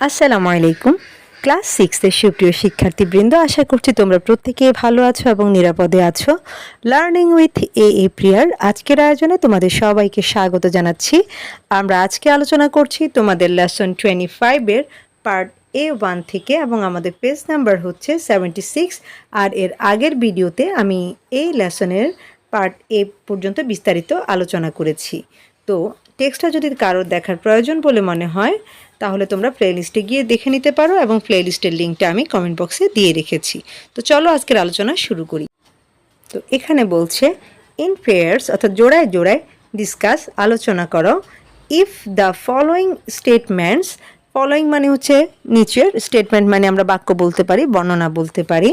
আসসালামু আলাইকুম। ক্লাস 6 এর সুপ্রিয় শিক্ষার্থীবৃন্দ, আশা করছি তোমরা প্রত্যেকেই ভালো আছো এবং নিরাপদে আছো। লার্নিং উইথ এ প্রিয়ার আজকের আয়োজনে তোমাদের সবাইকে স্বাগত জানাচ্ছি। আমরা আজকে আলোচনা করছি তোমাদের লেসন 25 এর পার্ট A1 থেকে এবং আমাদের পেজ নাম্বার হচ্ছে 76। আর এর আগের ভিডিওতে আমি এই লেসনের পার্ট এ পর্যন্ত বিস্তারিত আলোচনা করেছি। তো টেক্সটটা যদি কারোর দেখার প্রয়োজন বলে মনে হয় তাহলে তোমরা প্লেলিস্টে গিয়ে দেখে নিতে পারো এবং প্লেলিস্টের লিঙ্কটা আমি কমেন্ট বক্সে দিয়ে রেখেছি। তো চলো আজকের আলোচনা শুরু করি। তো এখানে বলছে ইন পেয়ার্স অর্থাৎ জোড়ায় জোড়ায় ডিসকাস আলোচনা করো if the following statements, following মানে হচ্ছে নিচের, স্টেটমেন্ট মানে আমরা বাক্য বলতে পারি, বর্ণনা বলতে পারি,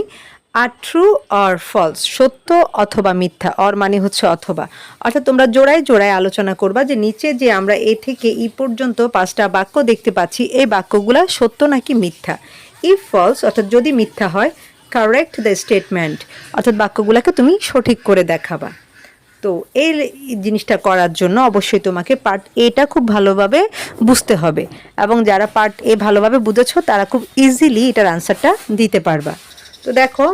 আর ট্রু অর ফলস, সত্য অথবা মিথ্যা, অর মানে হচ্ছে অথবা, অর্থাৎ তোমরা জোড়ায় জোড়ায় আলোচনা করবা যে নিচে যে আমরা এ থেকে ই পর্যন্ত 5টা বাক্য দেখতে পাচ্ছি এই বাক্যগুলা সত্য নাকি মিথ্যা। ইফ ফলস অর্থাৎ যদি মিথ্যা হয়, কারেক্ট দ্য স্টেটমেন্ট অর্থাৎ বাক্যগুলোকে তুমি সঠিক করে দেখাবা। তো এই জিনিসটা করার জন্য অবশ্যই তোমাকে পার্ট এটা খুব ভালোভাবে বুঝতে হবে এবং যারা পার্ট এ ভালোভাবে বুঝেছো তারা খুব ইজিলি এটার আনসারটা দিতে পারবা। তো দেখো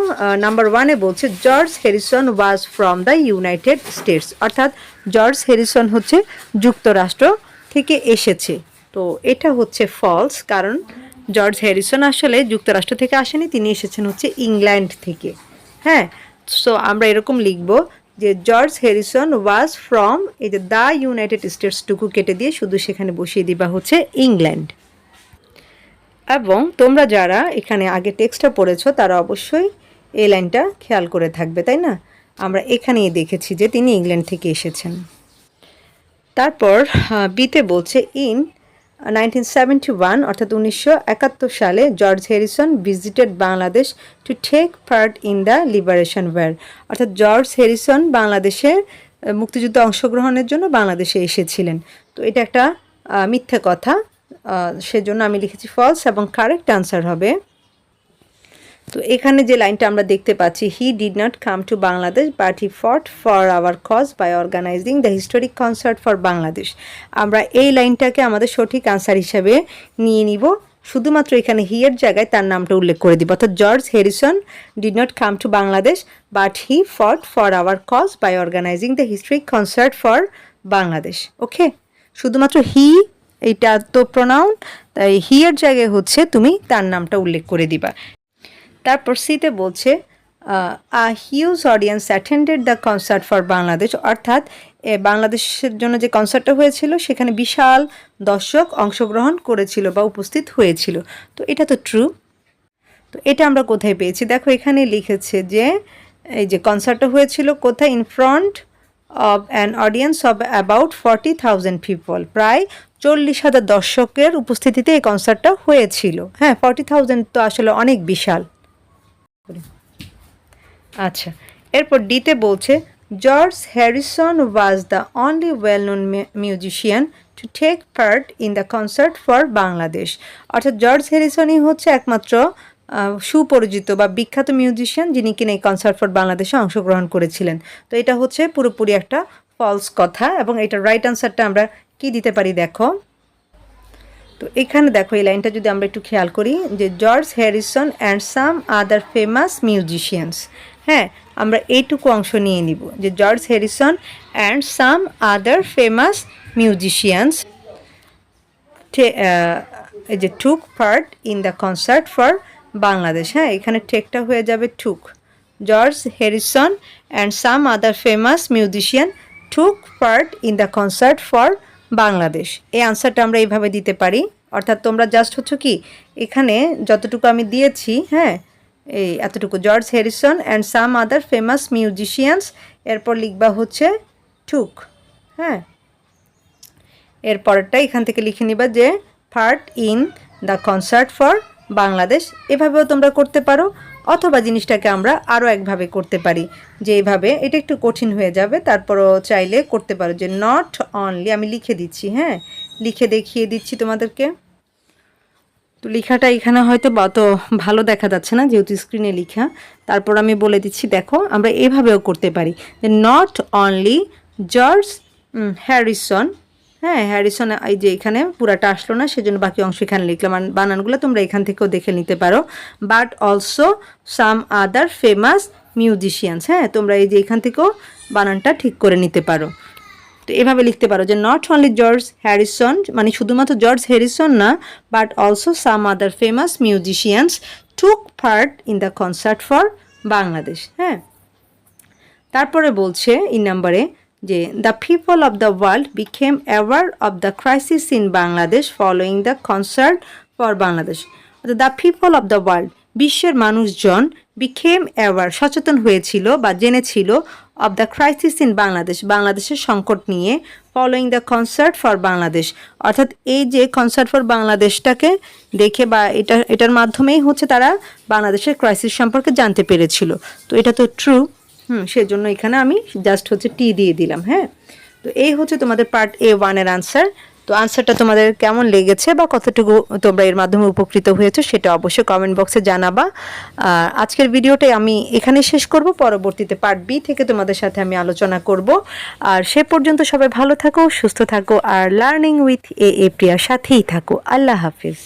নাম্বার 1-এ বলছে George Harrison was from the United states, অর্থাৎ জর্জ হ্যারিসন হচ্ছে যুক্তরাষ্ট্র থেকে এসেছে। তো এটা হচ্ছে ফলস, কারণ জর্জ হ্যারিসন আসলে যুক্তরাষ্ট্র থেকে আসেনি, তিনি এসেছেন হচ্ছে ইংল্যান্ড থেকে। হ্যাঁ, সো আমরা এরকম লিখবো যে জর্জ হ্যারিসন ওয়াজ ফ্রম, এই যে দ্য ইউনাইটেড স্টেটসটুকু কেটে দিয়ে শুধু সেখানে বসিয়ে দিবা হচ্ছে ইংল্যান্ড। এবং তোমরা যারা এখানে আগে টেক্সটটা পড়েছো তারা অবশ্যই এই লাইনটা খেয়াল করে থাকবে, তাই না? আমরা এখানেই দেখেছি যে তিনি ইংল্যান্ড থেকে এসেছেন। তারপর বিতে বলছে ইন 1971 অর্থাৎ 1971 সালে George Harrison visited Bangladesh to take part in the liberation war, অর্থাৎ জর্জ হ্যারিসন বাংলাদেশের মুক্তিযুদ্ধে অংশগ্রহণের জন্য বাংলাদেশে এসেছিলেন। তো এটা একটা মিথ্যে কথা, সেজন্য আমি লিখেছি ফলস এবং কারেক্ট আনসার হবে। তো এখানে যে লাইনটা আমরা দেখতে পাচ্ছি, he did not come to Bangladesh but he fought for our cause by organizing the historic concert for Bangladesh, আমরা এই লাইনটাকে আমাদের সঠিক আনসার হিসাবে নিয়ে নিব। শুধুমাত্র এখানে হি এর জায়গায় তার নামটা উল্লেখ করে দিব, অর্থাৎ George Harrison did not come to Bangladesh but he fought for our cause by organizing the historic concert for Bangladesh. Okay, শুধুমাত্র হি, এইটা তো প্রোনাউন, তাই হি এর জায়গায় হচ্ছে তুমি তার নামটা উল্লেখ করে দিবা। তারপর সিতে বলছে a huge audience attended the concert for Bangladesh, অর্থাৎ বাংলাদেশের জন্য যে কনসার্টটা হয়েছিল সেখানে বিশাল দর্শক অংশগ্রহণ করেছিল বা উপস্থিত হয়েছিল। তো এটা তো ট্রু। তো এটা আমরা কোথায় পেয়েছি? দেখো এখানে লিখেছে যে এই যে কনসার্টটা হয়েছিল কোথায়, in front of an audience of about 40,000 people, প্রায় 40,000 দর্শকের উপস্থিতিতে এই কনসার্টটা হয়েছিল। হ্যাঁ, 40,000 তো আসলে অনেক বিশাল। আচ্ছা, এরপর ডিতে বলছে George Harrison was the only well known musician to take part in the concert for Bangladesh, অর্থাৎ জর্জ হ্যারিসনই হচ্ছে একমাত্র সুপরিচিত বা বিখ্যাত মিউজিশিয়ান যিনি কিনা এই কনসার্ট ফর বাংলাদেশে অংশগ্রহণ করেছিলেন। তো এটা হচ্ছে পুরোপুরি একটা ফলস কথা এবং এটার রাইট আনসারটা আমরা কি দিতে পারি দেখো। তো এখানে দেখো এই লাইনটা যদি আমরা একটু খেয়াল করি যে George Harrison and some other famous musicians, হ্যাঁ আমরা এইটুকু অংশ নিয়ে নিব যে George Harrison and some other famous musicians এই যে took part in the concert for Bangladesh. হ্যাঁ, এখানে টেকটা হয়ে যাবে took, George Harrison and some other famous musician took part in the concert for Bangladesh. এই আনসারটা আমরা এইভাবে দিতে পারি, অর্থাৎ তোমরা জাস্ট হচ্ছে কি এখানে যতটুকু আমি দিয়েছি, হ্যাঁ এই এতটুকু, George Harrison and some other famous musicians, এরপর লিখবা হচ্ছে টুক। হ্যাঁ, এরপরটা এখান থেকে লিখে নিবা যে part in the concert for Bangladesh. এভাবেও তোমরা করতে পারো, অথবা জিনিসটাকে আমরা আরও একভাবে করতে পারি যে এইভাবে, এটা একটু কঠিন হয়ে যাবে, তারপরও চাইলে করতে পারো যে নট অনলি, আমি লিখে দিচ্ছি, হ্যাঁ লিখে দেখিয়ে দিচ্ছি তোমাদেরকে। তো লেখাটা এখানে হয়তো অত ভালো দেখা যাচ্ছে না যেহেতু স্ক্রিনে লেখা, তারপর আমি বলে দিচ্ছি দেখো আমরা এভাবেও করতে পারি যে নট অনলি জর্জ হ্যারিসন হ্যাঁ, হ্যারিসন এই যে এখানে পুরাটা আসলো না, সেজন্য বাকি অংশ এখানে লিখলাম। আর বানানগুলো তোমরা এখান থেকেও দেখে নিতে পারো। But also some other famous musicians, হ্যাঁ তোমরা এই যে এখান থেকেও বানানটা ঠিক করে নিতে পারো। তো এভাবে লিখতে পারো যে নট অনলি জর্জ হ্যারিসন, মানে শুধুমাত্র জর্জ হ্যারিসন না, but also some other famous musicians took part in the concert for Bangladesh. হ্যাঁ, তারপরে বলছে ইন নাম্বারে যে the people of the world became aware of the crisis in Bangladesh following the concert for Bangladesh. The people of the world, বিশ্বের মানুষজন became aware, সচেতন হয়েছিল বা জেনেছিল, of the crisis in Bangladesh, বাংলাদেশের সংকট নিয়ে, following the concert for Bangladesh, অর্থাৎ এই যে কনসার্ট ফর বাংলাদেশটাকে দেখে বা এটার মাধ্যমেই হচ্ছে তারা বাংলাদেশের ক্রাইসিস সম্পর্কে জানতে পেরেছিল। তো এটা তো ট্রু, সেজন্য এখানে আমি জাস্ট হচ্ছে টি দিয়ে দিলাম। হ্যাঁ, তো এই হচ্ছে তোমাদের পার্ট A1 এর আনসার। তো আনসারটা তোমাদের কেমন লেগেছে বা কতটুকু তোমরা এর মাধ্যমে উপকৃত হয়েছো সেটা অবশ্যই কমেন্ট বক্সে জানাবা। আর আজকের ভিডিওটাই আমি এখানে শেষ করব, পরবর্তীতে পার্ট B থেকে তোমাদের সাথে আমি আলোচনা করব। আর সে পর্যন্ত সবাই ভালো থাকো, সুস্থ থাকো, আর লার্নিং উইথ এ প্রিয়ার সাথেই থাকো। আল্লাহ হাফিজ।